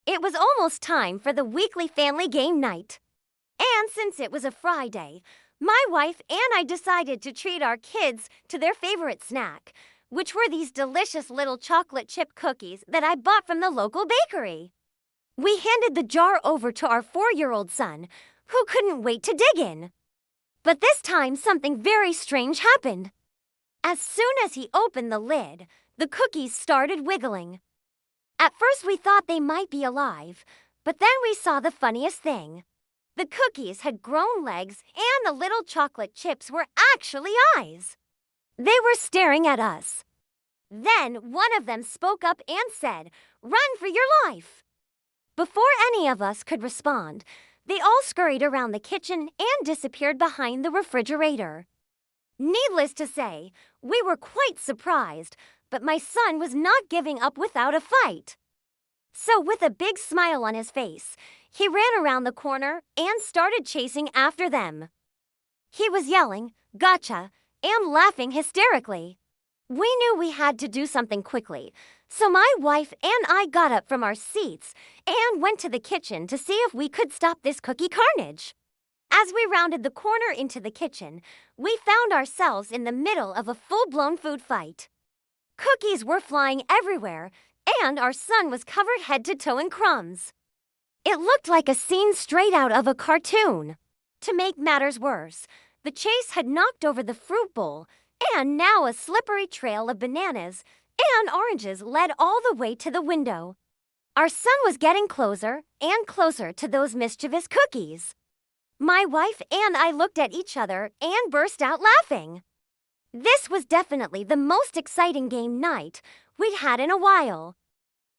It was almost time for the weekly family game night. And since it was a Friday, my wife and I decided to treat our kids to their favorite snack, which were these delicious little chocolate chip cookies that I bought from the local bakery. We handed the jar over to our 4-year-old son, who couldn't wait to dig in. But this time, something very strange happened. As soon as he opened the lid, the cookies started wiggling. At first, we thought they might be alive, but then we saw the funniest thing. The cookies had grown legs, and the little chocolate chips were actually eyes. They were staring at us. Then one of them spoke up and said, "Run for your life!" Before any of us could respond, they all scurried around the kitchen and disappeared behind the refrigerator. Needless to say, we were quite surprised, but my son was not giving up without a fight. So with a big smile on his face, he ran around the corner and started chasing after them. He was yelling, "Gotcha!" and laughing hysterically. We knew we had to do something quickly, so my wife and I got up from our seats and went to the kitchen to see if we could stop this cookie carnage. As we rounded the corner into the kitchen, we found ourselves in the middle of a full-blown food fight. Cookies were flying everywhere, and our son was covered head to toe in crumbs. It looked like a scene straight out of a cartoon. To make matters worse, the chase had knocked over the fruit bowl, and now a slippery trail of bananas and oranges led all the way to the window. Our son was getting closer and closer to those mischievous cookies. My wife and I looked at each other and burst out laughing. This was definitely the most exciting game night we'd had in a while.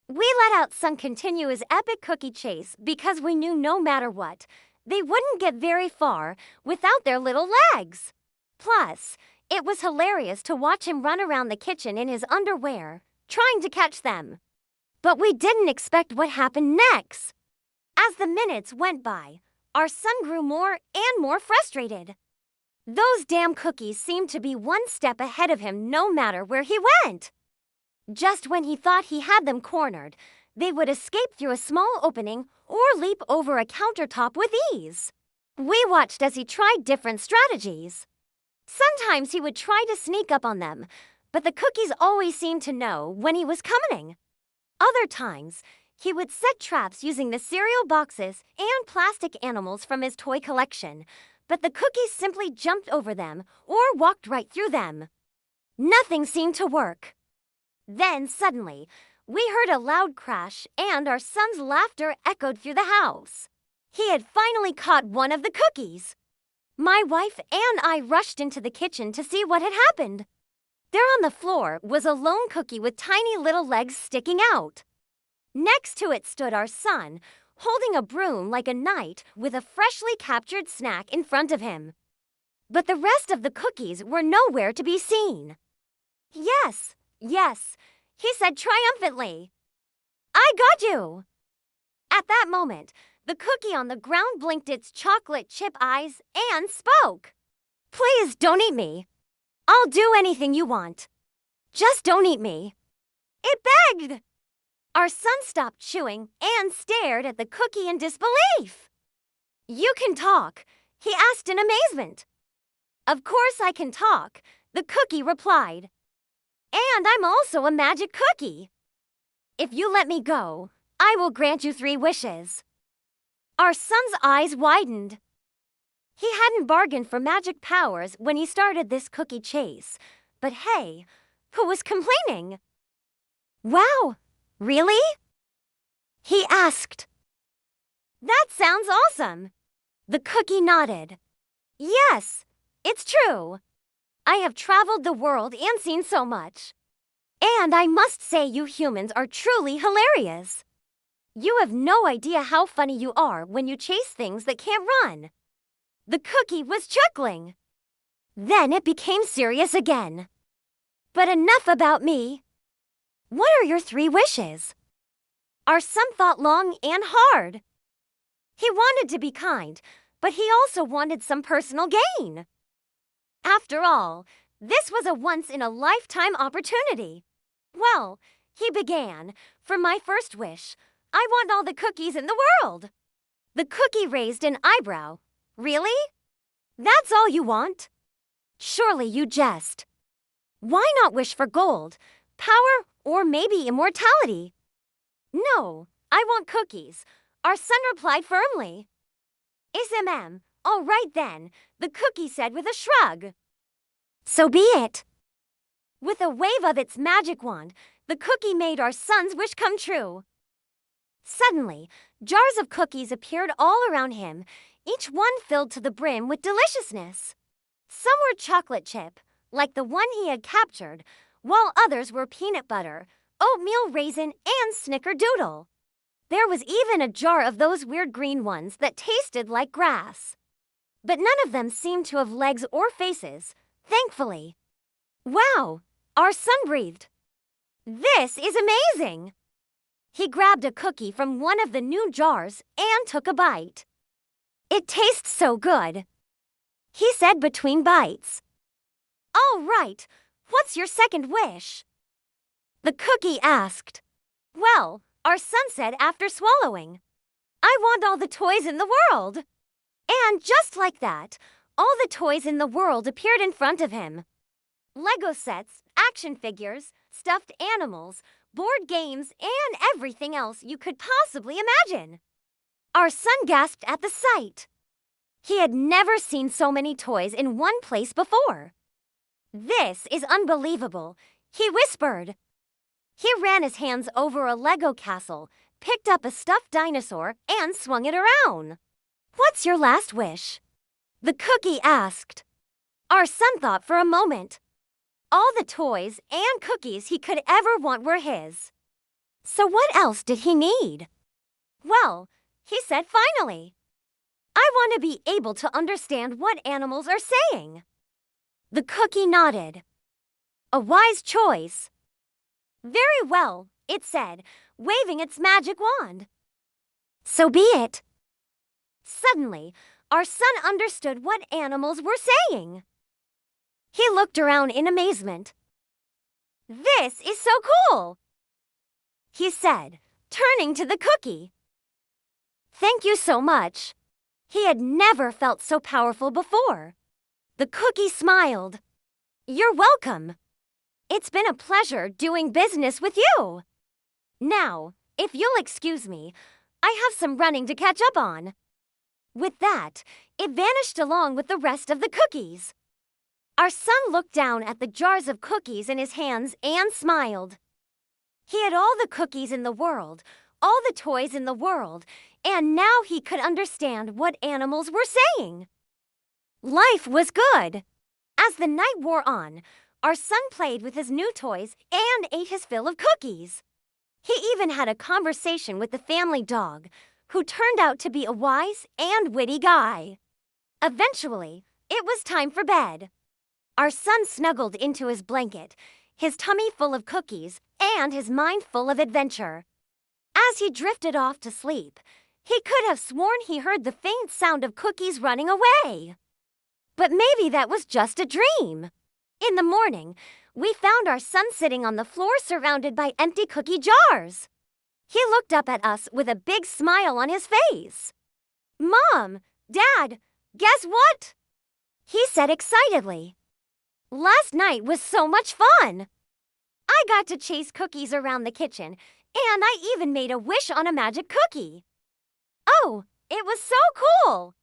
We let out son continue his epic cookie chase because we knew no matter what, they wouldn't get very far without their little legs. Plus, it was hilarious to watch him run around the kitchen in his underwear, trying to catch them. But we didn't expect what happened next. As the minutes went by, our son grew more and more frustrated. Those damn cookies seemed to be one step ahead of him no matter where he went. Just when he thought he had them cornered, they would escape through a small opening or leap over a countertop with ease. We watched as he tried different strategies. Sometimes he would try to sneak up on them, but the cookies always seemed to know when he was coming. Other times, he would set traps using the cereal boxes and plastic animals from his toy collection, but the cookies simply jumped over them or walked right through them. Nothing seemed to work. Then, suddenly, we heard a loud crash and our son's laughter echoed through the house. He had finally caught one of the cookies. My wife and I rushed into the kitchen to see what had happened. There on the floor was a lone cookie with tiny little legs sticking out. Next to it stood our son, holding a broom like a knight with a freshly captured snack in front of him. But the rest of the cookies were nowhere to be seen. "Yes, yes," he said triumphantly. "I got you!" At that moment, the cookie on the ground blinked its chocolate chip eyes and spoke. "Please don't eat me. I'll do anything you want. Just don't eat me." It begged. Our son stopped chewing and stared at the cookie in disbelief. "You can talk?" he asked in amazement. "Of course I can talk," the cookie replied. "And I'm also a magic cookie. If you let me go, I will grant you 3 wishes." Our son's eyes widened. He hadn't bargained for magic powers when he started this cookie chase. But hey, who was complaining? "Wow, really?" he asked. "That sounds awesome." The cookie nodded. "Yes, it's true. I have traveled the world and seen so much. And I must say you humans are truly hilarious. You have no idea how funny you are when you chase things that can't run." The cookie was chuckling. Then it became serious again. "But enough about me. What are your 3 wishes?" Our son thought long and hard. He wanted to be kind, but he also wanted some personal gain. After all, this was a once-in-a-lifetime opportunity. Well, he began. "For my first wish, I want all the cookies in the world. The cookie raised an eyebrow. Really? That's all you want? Surely you jest. Why not wish for gold, power, or maybe immortality? No, I want cookies, our son replied firmly. All right then, the cookie said with a shrug. So be it. With a wave of its magic wand, the cookie made our son's wish come true. Suddenly, jars of cookies appeared all around him, each one filled to the brim with deliciousness. Some were chocolate chip, like the one he had captured, while others were peanut butter, oatmeal raisin, and snickerdoodle. There was even a jar of those weird green ones that tasted like grass. But none of them seemed to have legs or faces, thankfully. Wow, our son breathed. This is amazing! He grabbed a cookie from one of the new jars and took a bite. It tastes so good, he said between bites. All right, what's your second wish? The cookie asked. Well, our son said after swallowing, I want all the toys in the world. And just like that, all the toys in the world appeared in front of him. Lego sets, action figures, stuffed animals, board games, and everything else you could possibly imagine. Our son gasped at the sight. He had never seen so many toys in one place before. This is unbelievable, he whispered. He ran his hands over a Lego castle, picked up a stuffed dinosaur, and swung it around. What's your last wish? The cookie asked. Our son thought for a moment. All the toys and cookies he could ever want were his. So what else did he need? Well, he said finally, I want to be able to understand what animals are saying. The cookie nodded. A wise choice. Very well, it said, waving its magic wand. So be it. Suddenly, our son understood what animals were saying. He looked around in amazement. This is so cool, he said, turning to the cookie. Thank you so much. He had never felt so powerful before. The cookie smiled. You're welcome. It's been a pleasure doing business with you. Now, if you'll excuse me, I have some running to catch up on. With that, it vanished along with the rest of the cookies. Our son looked down at the jars of cookies in his hands and smiled. He had all the cookies in the world, all the toys in the world, and now he could understand what animals were saying. Life was good. As the night wore on, our son played with his new toys and ate his fill of cookies. He even had a conversation with the family dog, who turned out to be a wise and witty guy. Eventually, it was time for bed. Our son snuggled into his blanket, his tummy full of cookies and his mind full of adventure. As he drifted off to sleep, he could have sworn he heard the faint sound of cookies running away. But maybe that was just a dream. In the morning, we found our son sitting on the floor surrounded by empty cookie jars. He looked up at us with a big smile on his face. Mom, Dad, guess what? He said excitedly. Last night was so much fun. I got to chase cookies around the kitchen, and I even made a wish on a magic cookie. Oh, it was so cool.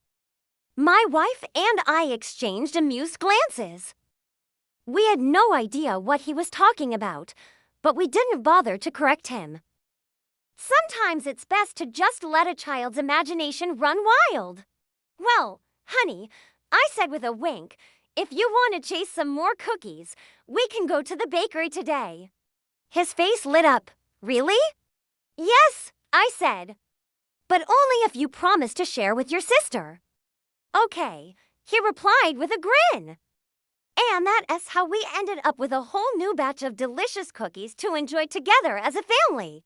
My wife and I exchanged amused glances. We had no idea what he was talking about, but we didn't bother to correct him. Sometimes it's best to just let a child's imagination run wild. Well, honey, I said with a wink, if you want to chase some more cookies, we can go to the bakery today. His face lit up. Really? Yes, I said. But only if you promise to share with your sister. Okay, he replied with a grin. And that's how we ended up with a whole new batch of delicious cookies to enjoy together as a family.